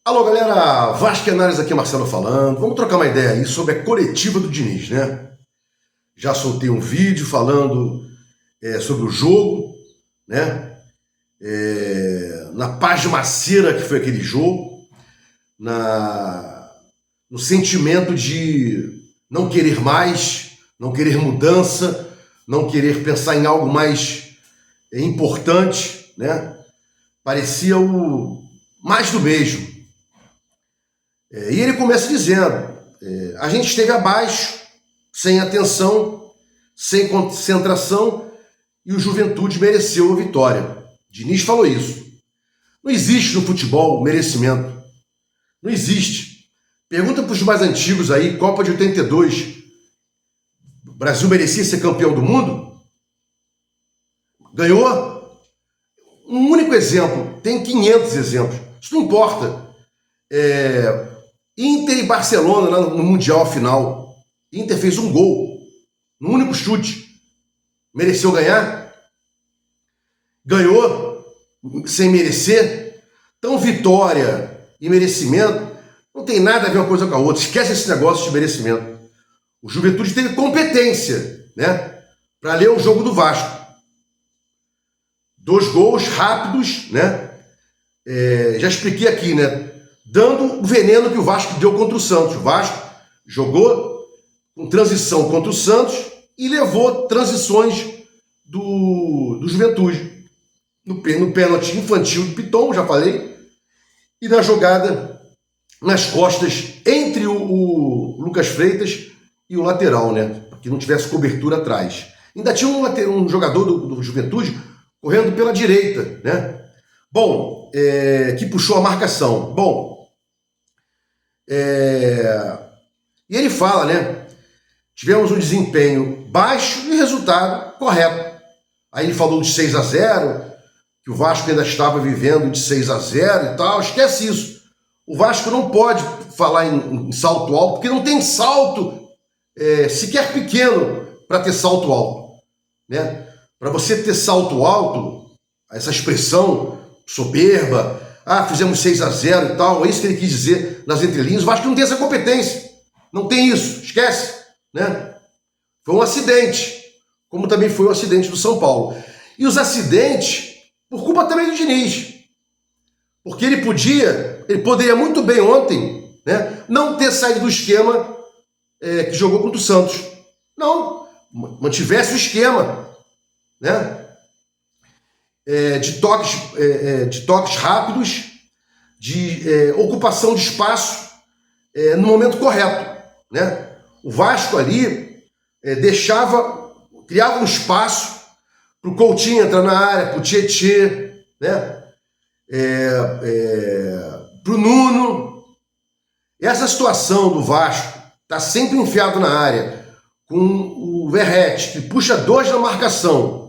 Alô galera, Vascaínares aqui, Marcelo falando. Vamos trocar uma ideia aí sobre a coletiva do Diniz, né? Já soltei um vídeo falando sobre o jogo, né? Na pasmaceira que foi aquele jogo, no sentimento de não querer mais, não querer mudança, não querer pensar em algo mais importante, né? Parecia o mais do mesmo. E ele começa dizendo, a gente esteve abaixo, sem atenção, sem concentração, e o Juventude mereceu a vitória. Diniz falou isso. Não existe no futebol merecimento. Não existe. Pergunta para os mais antigos aí, Copa de 82, o Brasil merecia ser campeão do mundo? Ganhou? Um único exemplo, tem 500 exemplos. Isso não importa. Inter e Barcelona no Mundial final. Inter fez um gol, no único chute. Mereceu ganhar? Ganhou sem merecer? Então vitória e merecimento não tem nada a ver uma coisa com a outra. Esquece esse negócio de merecimento. O Juventude teve competência, né, para ler o jogo do Vasco. 2 gols rápidos, né? Já expliquei aqui, né? Dando o veneno que o Vasco deu contra o Santos. O Vasco jogou com transição contra o Santos e levou transições do Juventude. No pênalti infantil do Piton, já falei, e na jogada nas costas entre o Lucas Freitas e o lateral, né? Para que não tivesse cobertura atrás. Ainda tinha um jogador do Juventude correndo pela direita, né? Bom, que puxou a marcação. Bom, e ele fala, né? Tivemos um desempenho baixo e resultado correto. Aí ele falou de 6-0, que o Vasco ainda estava vivendo de 6-0 e tal. Esquece isso. O Vasco não pode falar em salto alto, porque não tem salto sequer pequeno para ter salto alto, né? Para você ter salto alto, essa expressão soberba, fizemos 6-0 e tal, é isso que ele quis dizer nas entrelinhas. O Vasco não tem essa competência, não tem isso, esquece, né? Foi um acidente, como também foi o acidente do São Paulo. E os acidentes, por culpa também do Diniz, porque ele poderia muito bem ontem, né, não ter saído do esquema que jogou contra o Santos. Não, mantivesse o esquema, né? De toques rápidos, de ocupação de espaço no momento correto, né? O Vasco ali criava um espaço para o Coutinho entrar na área, para o Tietê, né? Para o Nuno. Essa situação do Vasco está sempre enfiado na área, com o Verratti, que puxa 2 na marcação.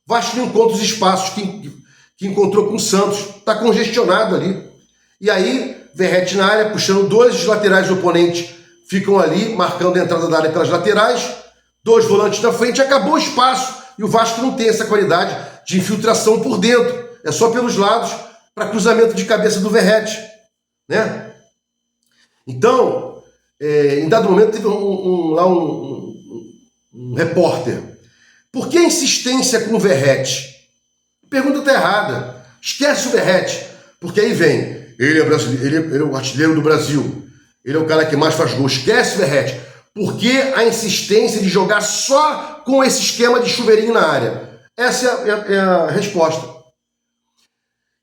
O Vasco não encontra os espaços que encontrou com o Santos, está congestionado ali. E aí, Verratti na área, puxando 2 dos laterais do oponente, ficam ali, marcando a entrada da área pelas laterais, 2 volantes na frente, acabou o espaço. E o Vasco não tem essa qualidade de infiltração por dentro, é só pelos lados, para cruzamento de cabeça do Verratti, né? Então, em dado momento, teve um repórter. Por que a insistência com o Verratti? Pergunta está errada. Esquece o Verratti. Porque aí vem, ele é brasileiro, ele é o artilheiro do Brasil. Ele é o cara que mais faz gol. Esquece o Verratti. Por que a insistência de jogar só com esse esquema de chuveirinho na área? Essa é a resposta.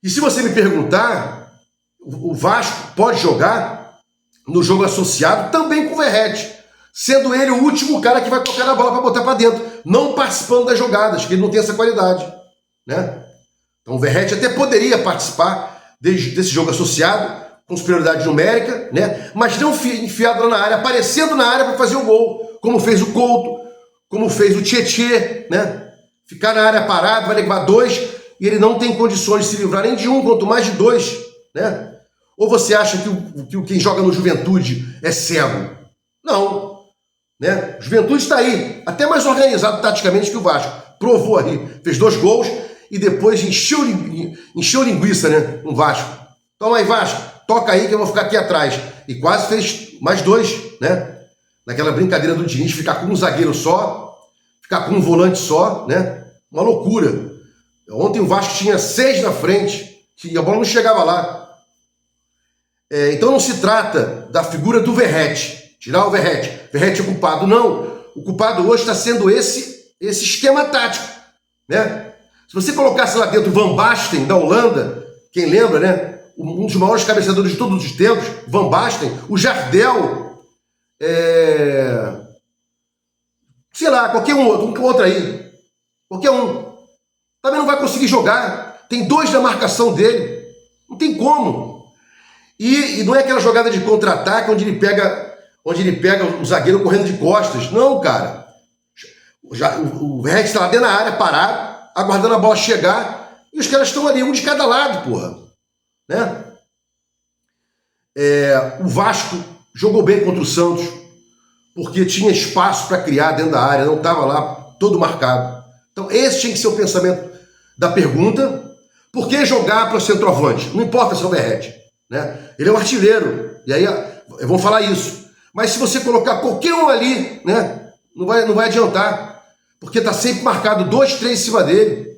E se você me perguntar, o Vasco pode jogar no jogo associado também com o Verratti, sendo ele o último cara que vai tocar na bola para botar para dentro, não participando das jogadas, que ele não tem essa qualidade, né? Então o Verratti até poderia participar desse jogo associado, com superioridade numérica, né? Mas não enfiado lá na área, aparecendo na área para fazer o gol, como fez o Couto, como fez o Tietê, né? Ficar na área parado, vai levar 2, e ele não tem condições de se livrar nem de 1, quanto mais de 2, né? Ou você acha que quem joga no Juventude é cego? Não, né? O Juventude está aí, até mais organizado taticamente que o Vasco. Provou aí, fez 2 gols e depois encheu linguiça, né, no Vasco. Toma aí, Vasco. toca aí que eu vou ficar aqui atrás. E quase fez mais 2, né? Naquela brincadeira do Diniz, ficar com um zagueiro só, ficar com um volante só, né? Uma loucura. Ontem o Vasco tinha 6 na frente e a bola não chegava lá. Então não se trata da figura do Verratti, tirar o Verratti. Verratti é o culpado, não. O culpado hoje está sendo esse esquema tático, né? Se você colocasse lá dentro o Van Basten, da Holanda, quem lembra, né? Um dos maiores cabeceadores de todos os tempos, Van Basten, o Jardel, sei lá, qualquer outro aí, qualquer um, também não vai conseguir jogar. Tem 2 na marcação dele, não tem como. E não é aquela jogada de contra-ataque onde ele pega o zagueiro correndo de costas. Não, cara. O Verratti está lá dentro da área, parado, aguardando a bola chegar, e os caras estão ali, um de cada lado, porra. Né? O Vasco jogou bem contra o Santos, porque tinha espaço para criar dentro da área, não estava lá todo marcado. Então esse tinha que ser o pensamento da pergunta. Por que jogar para o centroavante? Não importa se é o Verratti, né? Ele é um artilheiro, e aí vão falar isso. Mas se você colocar qualquer um ali, né, não vai adiantar, porque está sempre marcado 2, 3 em cima dele.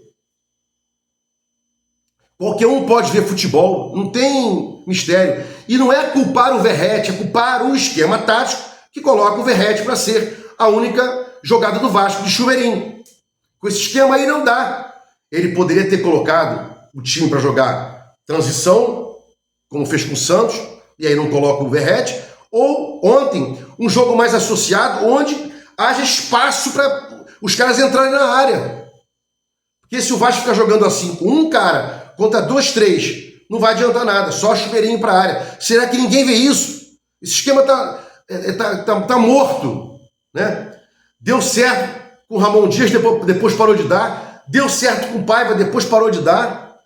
Qualquer um pode ver futebol, não tem mistério. E não é culpar o Verratti, é culpar o esquema tático que coloca o Verratti para ser a única jogada do Vasco de chuveirinho. Com esse esquema aí não dá. Ele poderia ter colocado o time para jogar transição, como fez com o Santos, e aí não coloca o Verratti. Ou ontem, um jogo mais associado, onde haja espaço para os caras entrarem na área. Porque se o Vasco ficar jogando assim com um cara contra 2, 3, não vai adiantar nada, só chuveirinho para a área. Será que ninguém vê isso? Esse esquema tá morto, né? Deu certo com o Ramon Dias, depois parou de dar. Deu certo com o Paiva, depois parou de dar.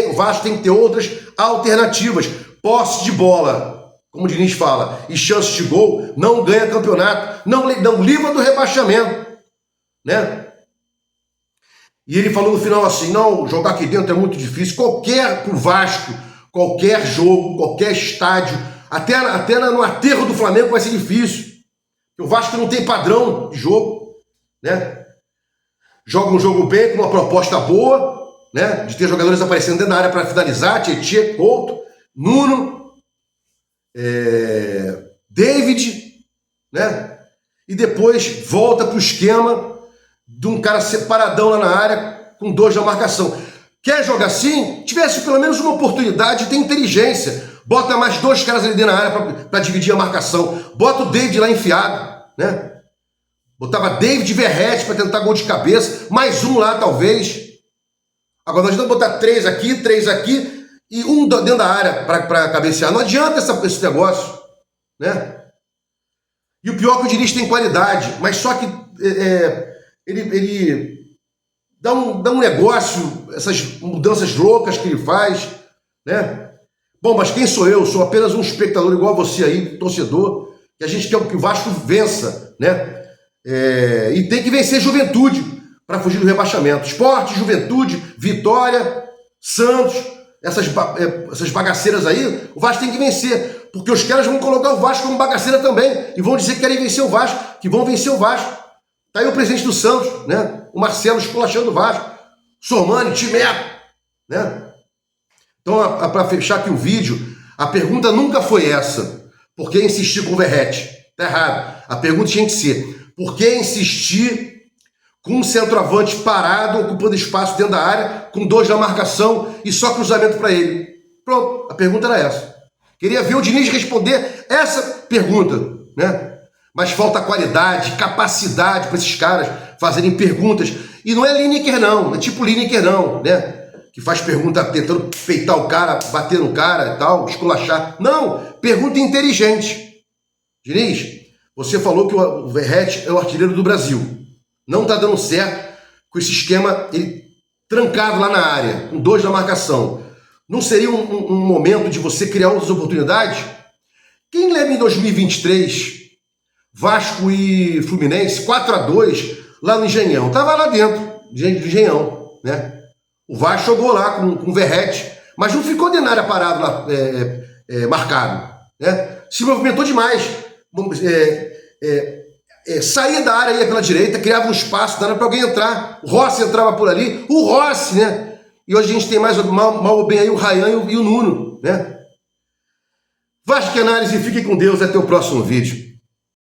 O Vasco tem que ter outras alternativas. Posse de bola, como o Diniz fala, e chances de gol, não ganha campeonato, não livra do rebaixamento, né? E ele falou no final assim, não, jogar aqui dentro é muito difícil. Pro Vasco, qualquer jogo, qualquer estádio, até no aterro do Flamengo vai ser difícil. O Vasco não tem padrão de jogo, né? Joga um jogo bem, com uma proposta boa, né? De ter jogadores aparecendo dentro da área para finalizar, Tietê, Couto, Nuno, David, né? E depois volta para o esquema de um cara separadão lá na área, com 2 na marcação. Quer jogar assim? Tivesse pelo menos uma oportunidade de ter inteligência. Bota mais 2 caras ali dentro da área para dividir a marcação. Bota o David lá enfiado, né? Botava David e Verratti para tentar gol de cabeça. Mais um lá, talvez. Agora nós vamos botar 3 aqui, 3 aqui e um dentro da área para cabecear. Não adianta esse negócio, né? E o pior é que o Diniz tem qualidade, mas só que ele dá um negócio, essas mudanças loucas que ele faz, né? Bom, mas quem sou eu? Sou apenas um espectador igual a você aí, torcedor, que a gente quer que o Vasco vença, né? E tem que vencer Juventude para fugir do rebaixamento. Sport, Juventude, Vitória, Santos, essas bagaceiras aí, o Vasco tem que vencer, porque os caras vão colocar o Vasco como bagaceira também e vão dizer que querem vencer o Vasco, que vão vencer o Vasco. Tá aí o presidente do Santos, né? O Marcelo esculachando o Vasco, Sormani, Timeco, né? Então, para fechar aqui o vídeo, a pergunta nunca foi essa. Por que insistir com o Verratti? Tá errado. A pergunta tinha que ser: por que insistir com um centroavante parado, ocupando espaço dentro da área, com 2 na marcação e só cruzamento para ele? Pronto, a pergunta era essa. Queria ver o Diniz responder essa pergunta, né? Mas falta qualidade, capacidade para esses caras fazerem perguntas. E não é Lineker não, é tipo Lineker não, né? Que faz pergunta tentando peitar o cara, bater no cara e tal, esculachar. Não, pergunta inteligente. Diniz, você falou que o Verratti é o artilheiro do Brasil. Não está dando certo com esse esquema ele trancado lá na área, com 2 na marcação. Não seria um momento de você criar outras oportunidades? Quem lembra em 2023, Vasco e Fluminense, 4-2, lá no Engenhão? Estava lá dentro, do Engenhão, né? O Vasco jogou lá com o Verratti, mas não ficou dentro da área parado lá, marcado, né? Se movimentou demais. Saía da área, ia pela direita, criava um espaço, dava para alguém entrar. O Rossi entrava por ali. O Rossi, né? E hoje a gente tem mais mal ou bem aí o Ryan e o Nuno, né? Vasco Análise, fique com Deus, até o próximo vídeo.